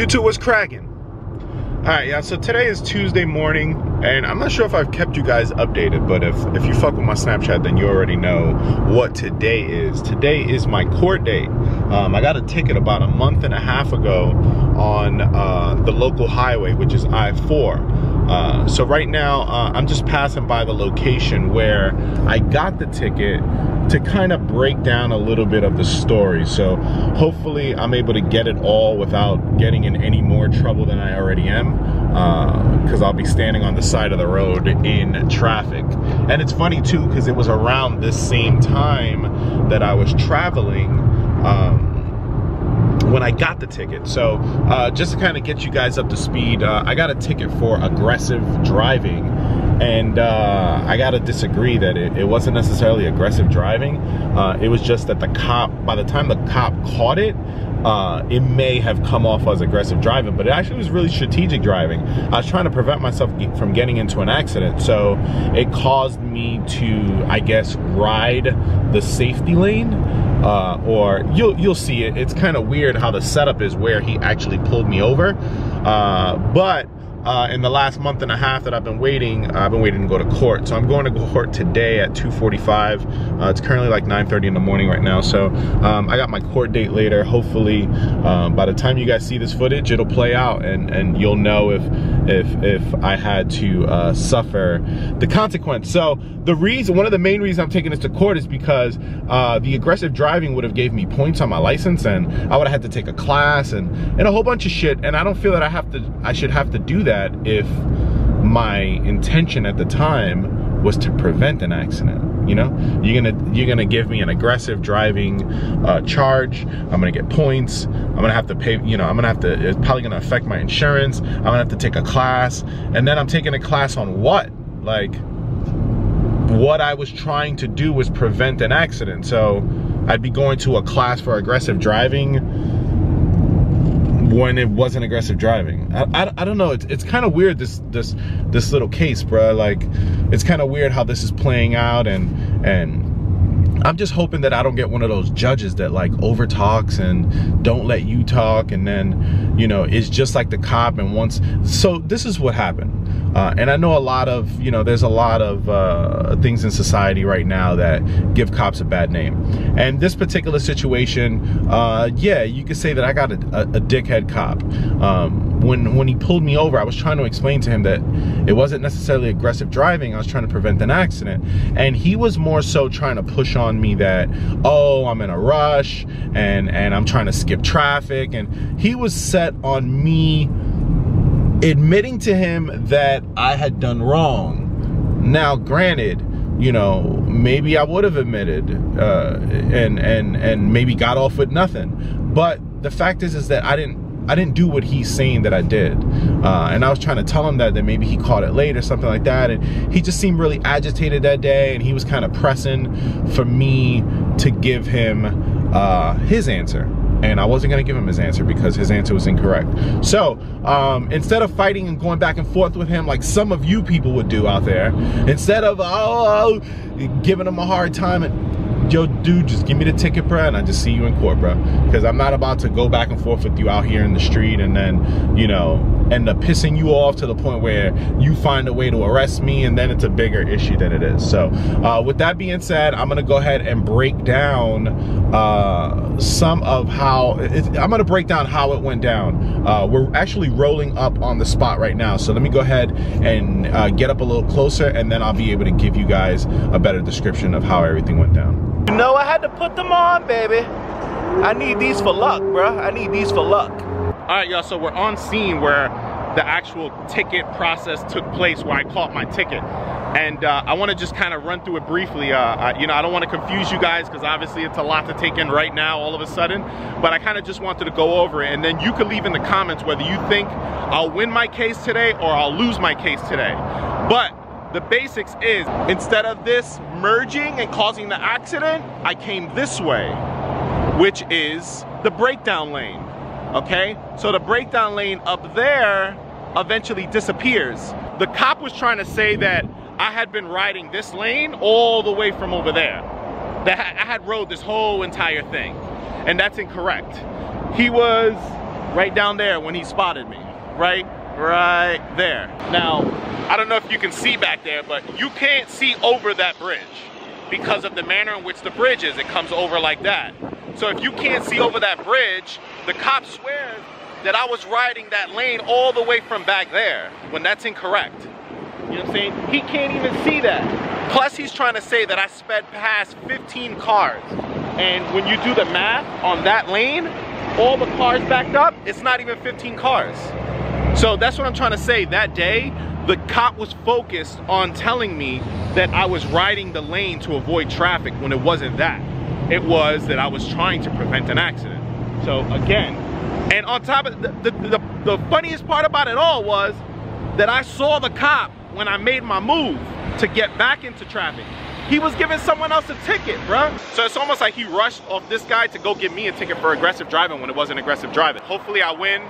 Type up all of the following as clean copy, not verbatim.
YouTube was cracking. All right, yeah, so today is Tuesday morning, and I'm not sure if I've kept you guys updated, but if you fuck with my Snapchat, then you already know what today is. Today is my court date. I got a ticket about a month and a half ago on the local highway, which is I-4. So right now, I'm just passing by the location where I got the ticket to kind of break down a little bit of the story. So hopefully I'm able to get it all without getting in any more trouble than I already am, because I'll be standing on the side of the road in traffic. And it's funny too, because it was around this same time that I was traveling when I got the ticket. So just to kind of get you guys up to speed, I got a ticket for aggressive driving. And I gotta disagree that it wasn't necessarily aggressive driving. It was just that the cop, by the time the cop caught it, it may have come off as aggressive driving, but it actually was really strategic driving. I was trying to prevent myself from getting into an accident. So it caused me to, I guess, ride the safety lane. Or you'll see it. It's kind of weird how the setup is where he actually pulled me over. But in the last month and a half that I've been waiting to go to court. So I'm going to court today at 2:45. It's currently like 9:30 in the morning right now. So I got my court date later. Hopefully by the time you guys see this footage, it'll play out and you'll know if I had to suffer the consequence. So one of the main reasons I'm taking this to court is because the aggressive driving would have gave me points on my license, and I would have had to take a class and a whole bunch of shit. And I don't feel that I should have to do that if my intention at the time was to prevent an accident. You know, you're gonna give me an aggressive driving charge. I'm gonna get points. I'm gonna have to pay. You know, it's probably gonna affect my insurance. I'm gonna have to take a class, and then I'm taking a class on what? Like, what I was trying to do was prevent an accident. So I'd be going to a class for aggressive driving when it wasn't aggressive driving. I don't know. It's kind of weird, this little case, bro. Like, it's kind of weird how this is playing out, and I'm just hoping that I don't get one of those judges that like overtalks and don't let you talk, and then, you know, it's just like the cop. And so this is what happened. And I know a lot of, you know, there's a lot of things in society right now that give cops a bad name. And this particular situation, yeah, you could say that I got a dickhead cop. When he pulled me over, I was trying to explain to him that it wasn't necessarily aggressive driving. I was trying to prevent an accident. And he was more so trying to push on me that, oh, I'm in a rush and I'm trying to skip traffic. And he was set on me admitting to him that I had done wrong. Now, granted, you know, maybe I would have admitted and maybe got off with nothing. But the fact is that I didn't do what he's saying that I did. And I was trying to tell him that maybe he caught it late or something like that. And he just seemed really agitated that day, and he was kind of pressing for me to give him his answer. And I wasn't gonna give him his answer because his answer was incorrect. So instead of fighting and going back and forth with him like some of you people would do out there, instead of giving him a hard time, and yo, dude, just give me the ticket, bro, and I just see you in court, bro. Because I'm not about to go back and forth with you out here in the street and then, you know, end up pissing you off to the point where you find a way to arrest me, and then it's a bigger issue than it is. So with that being said, I'm gonna go ahead and break down some of how I'm gonna break down how it went down. We're actually rolling up on the spot right now, so let me go ahead and get up a little closer, and then I'll be able to give you guys a better description of how everything went down. You know, I had to put them on, baby. I need these for luck, bro. I need these for luck. All right, y'all, so we're on scene where the actual ticket process took place, where I caught my ticket. And I want to just kind of run through it briefly. You know, I don't want to confuse you guys because obviously it's a lot to take in right now all of a sudden. But I kind of just wanted to go over it. And then you can leave in the comments whether you think I'll win my case today or I'll lose my case today. But the basics is, instead of this merging and causing the accident, I came this way, which is the breakdown lane. Okay, so the breakdown lane up there eventually disappears. The cop was trying to say that I had been riding this lane all the way from over there. That I had rode this whole entire thing, and that's incorrect. He was right down there when he spotted me. Right there. Now, I don't know if you can see back there, but you can't see over that bridge because of the manner in which the bridge is. It comes over like that. So if you can't see over that bridge, the cop swears that I was riding that lane all the way from back there, when that's incorrect. You know what I'm saying? He can't even see that. Plus, he's trying to say that I sped past 15 cars. And when you do the math on that lane, all the cars backed up, it's not even 15 cars. So that's what I'm trying to say. That day, the cop was focused on telling me that I was riding the lane to avoid traffic when it wasn't that. It was that I was trying to prevent an accident. So again, and on top of the funniest part about it all was that I saw the cop when I made my move to get back into traffic. He was giving someone else a ticket, bruh. So it's almost like he rushed off this guy to go give me a ticket for aggressive driving when it wasn't aggressive driving. Hopefully I win.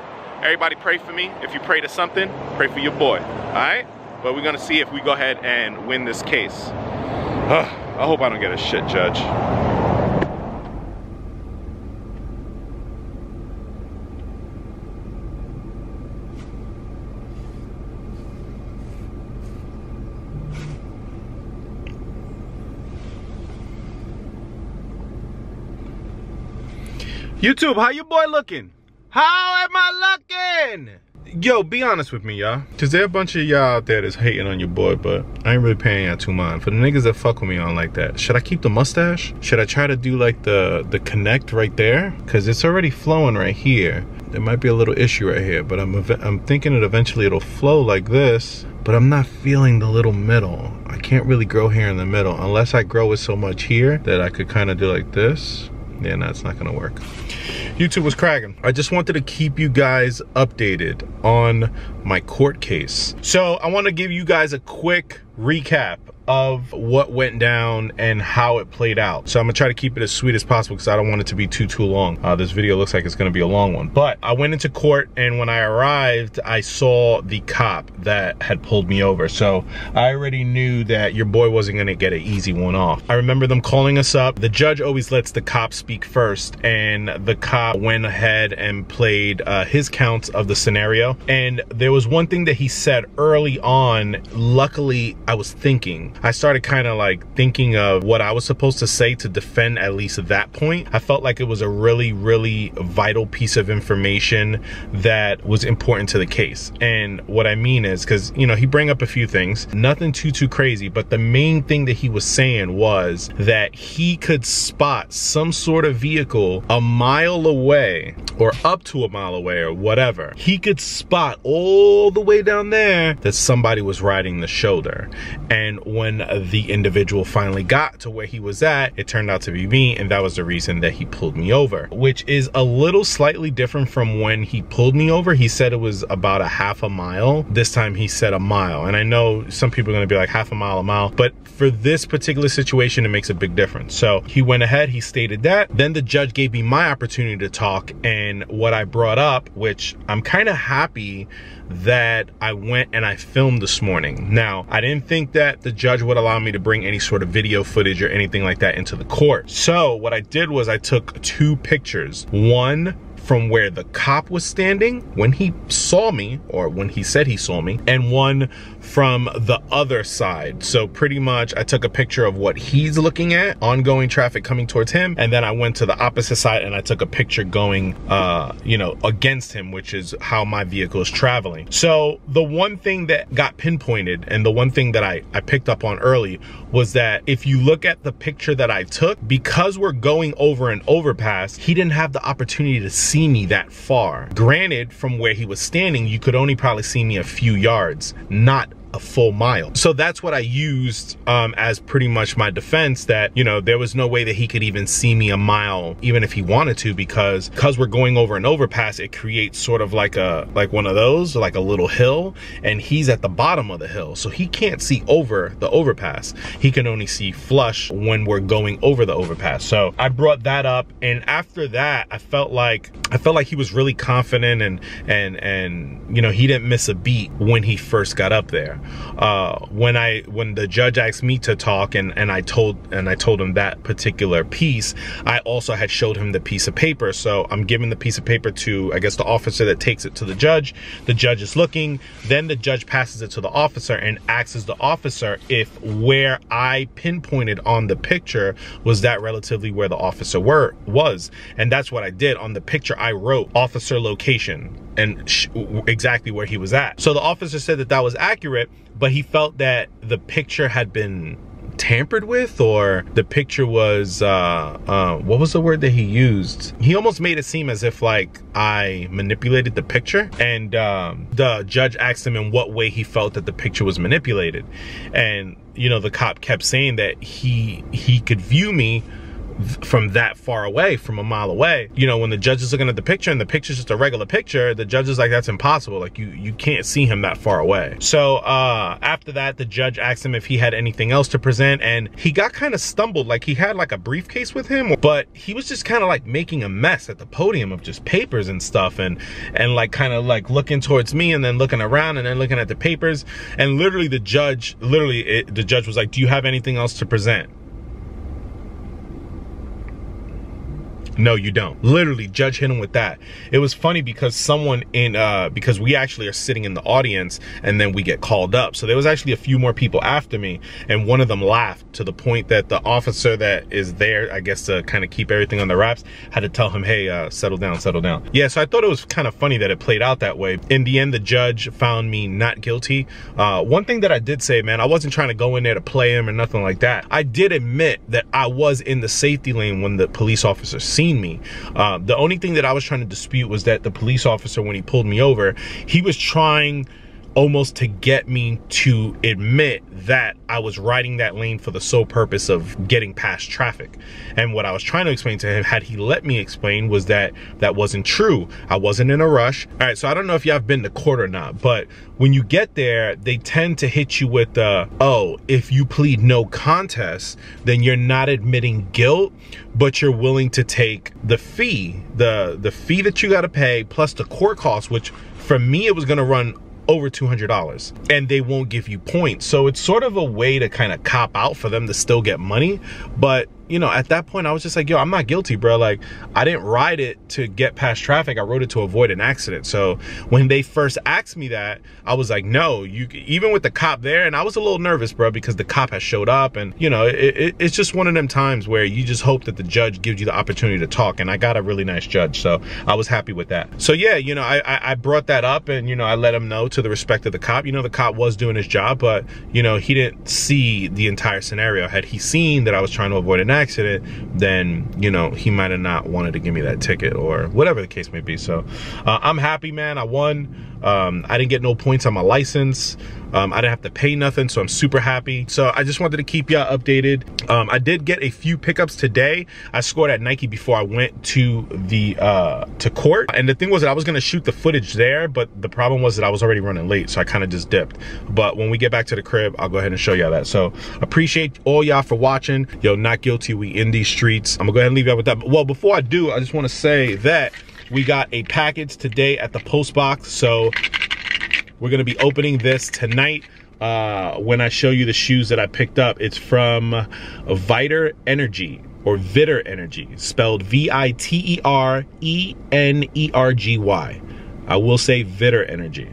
Everybody pray for me. If you pray to something, pray for your boy, all right? But we're gonna see if we go ahead and win this case. I hope I don't get a shit judge. YouTube, how your boy looking? How am I looking? Yo, be honest with me, y'all. Cause there are a bunch of y'all out there that's hating on your boy, but I ain't really paying y'all too mind. For the niggas that fuck with me on like that, should I keep the mustache? Should I try to do like the connect right there? Cause it's already flowing right here. There might be a little issue right here, but I'm thinking that eventually it'll flow like this, but I'm not feeling the little middle. I can't really grow hair in the middle unless I grow it so much here that I could kind of do like this. Yeah, no, it's not gonna work. YouTube was cracking. I just wanted to keep you guys updated on my court case. So I want to give you guys a quick recap of what went down and how it played out. So I'm gonna try to keep it as sweet as possible because I don't want it to be too long. This video looks like it's gonna be a long one. But I went into court, and when I arrived, I saw the cop that had pulled me over. So I already knew that your boy wasn't gonna get an easy one off. I remember them calling us up. The judge always lets the cop speak first, and the cop went ahead and played his counts of the scenario. And there was one thing that he said early on. Luckily, I was thinking. I started kind of like thinking of what I was supposed to say to defend at least that point. I felt like it was a really, really vital piece of information that was important to the case. And what I mean is, because, you know, he bring up a few things, nothing too crazy, but the main thing that he was saying was that he could spot some sort of vehicle a mile away or up to a mile away or whatever. He could spot all the way down there that somebody was riding the shoulder. And when the individual finally got to where he was at, it turned out to be me, and that was the reason that he pulled me over, which is a little slightly different from when he pulled me over. He said it was about a half a mile. This time he said a mile, and I know some people are gonna be like half a mile, but for this particular situation, it makes a big difference. So he went ahead, he stated that. Then the judge gave me my opportunity to talk, and what I brought up, which I'm kind of happy that I went and I filmed this morning. Now, I didn't think that the judge would allow me to bring any sort of video footage or anything like that into the court. So what I did was I took 2 pictures. One from where the cop was standing when he saw me, or when he said he saw me, and one from the other side. So pretty much I took a picture of what he's looking at, ongoing traffic coming towards him, and then I went to the opposite side and I took a picture going, you know, against him, which is how my vehicle is traveling. So the one thing that got pinpointed, and the one thing that I picked up on early, was that if you look at the picture that I took, because we're going over an overpass, he didn't have the opportunity to see me that far. Granted, from where he was standing, you could only probably see me a few yards, not a full mile. So that's what I used as pretty much my defense, that, you know, there was no way that he could even see me a mile, even if he wanted to, because we're going over an overpass, it creates sort of like one of those, like a little hill, and he's at the bottom of the hill, so he can't see over the overpass. He can only see flush when we're going over the overpass. So I brought that up, and after that, I felt like he was really confident, and you know, he didn't miss a beat when he first got up there. when the judge asked me to talk and I told him that particular piece, I also had showed him the piece of paper. So I'm giving the piece of paper to, I guess, the officer that takes it to the judge. The judge is looking, then the judge passes it to the officer and asks the officer if where I pinpointed on the picture was that relatively where the officer was. And that's what I did. On the picture I wrote officer location and exactly where he was at. So the officer said that that was accurate, but he felt that the picture had been tampered with, or the picture was what was the word that he used? He almost made it seem as if like I manipulated the picture, and the judge asked him in what way he felt that the picture was manipulated. And you know, the cop kept saying that he could view me from that far away, from a mile away. You know, when the judge is looking at the picture and the picture's just a regular picture, the judge is like, that's impossible. Like you can't see him that far away. So after that, the judge asked him if he had anything else to present, and he got kind of stumbled. Like he had like a briefcase with him, but he was just kind of like making a mess at the podium of just papers and stuff, and like kind of like looking towards me and then looking around and then looking at the papers. And literally the judge was like, do you have anything else to present? No, you don't. Literally, judge hit him with that. It was funny because someone because we actually are sitting in the audience and then we get called up. So there was actually a few more people after me, and one of them laughed to the point that the officer that is there, I guess to kind of keep everything on the wraps, had to tell him, hey, settle down, settle down. Yeah, so I thought it was kind of funny that it played out that way. In the end, the judge found me not guilty. One thing that I did say, man, I wasn't trying to go in there to play him or nothing like that. I did admit that I was in the safety lane when the police officer seen me. The only thing that I was trying to dispute was that the police officer, when he pulled me over, he was trying almost to get me to admit that I was riding that lane for the sole purpose of getting past traffic. And what I was trying to explain to him, had he let me explain, was that that wasn't true. I wasn't in a rush. All right, so I don't know if y'all have been to court or not, but when you get there, they tend to hit you with the, oh, if you plead no contest, then you're not admitting guilt, but you're willing to take the fee, the fee that you got to pay plus the court costs, which for me, it was going to run over $200, and they won't give you points. So it's sort of a way to kind of cop out for them to still get money. But you know, at that point I was just like, yo, I'm not guilty, bro. Like, I didn't ride it to get past traffic. I rode it to avoid an accident. So when they first asked me that, I was like, no, you, even with the cop there, and I was a little nervous, bro, because the cop has showed up, and you know, it's just one of them times where you just hope that the judge gives you the opportunity to talk, and I got a really nice judge, so I was happy with that. So yeah, you know, I brought that up, and you know, I let him know to the respect of the cop. You know, the cop was doing his job, but you know, he didn't see the entire scenario. Had he seen that I was trying to avoid an accident, then you know, he might have not wanted to give me that ticket or whatever the case may be. So I'm happy, man. I won. I didn't get no points on my license. I didn't have to pay nothing, so I'm super happy. So I just wanted to keep y'all updated. I did get a few pickups today. I scored at Nike before I went to the to court, and the thing was that I was gonna shoot the footage there, but the problem was that I was already running late, so I kind of just dipped. But when we get back to the crib, I'll go ahead and show y'all that. So appreciate all y'all for watching. Yo, not guilty, we in these streets. I'm gonna go ahead and leave y'all with that. Well, before I do, I just want to say that we got a package today at the post box, so we're gonna be opening this tonight. When I show you the shoes that I picked up, it's from Viter Energy, or Vitter Energy, spelled V-I-T-E-R-E-N-E-R-G-Y. I will say Vitter Energy.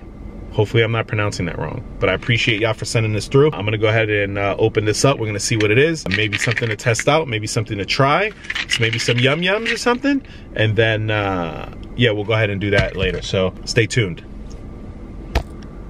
Hopefully I'm not pronouncing that wrong, but I appreciate y'all for sending this through. I'm gonna go ahead and open this up. We're gonna see what it is. Maybe something to test out, maybe something to try. It's maybe some yum yums or something. And then, yeah, we'll go ahead and do that later. So stay tuned.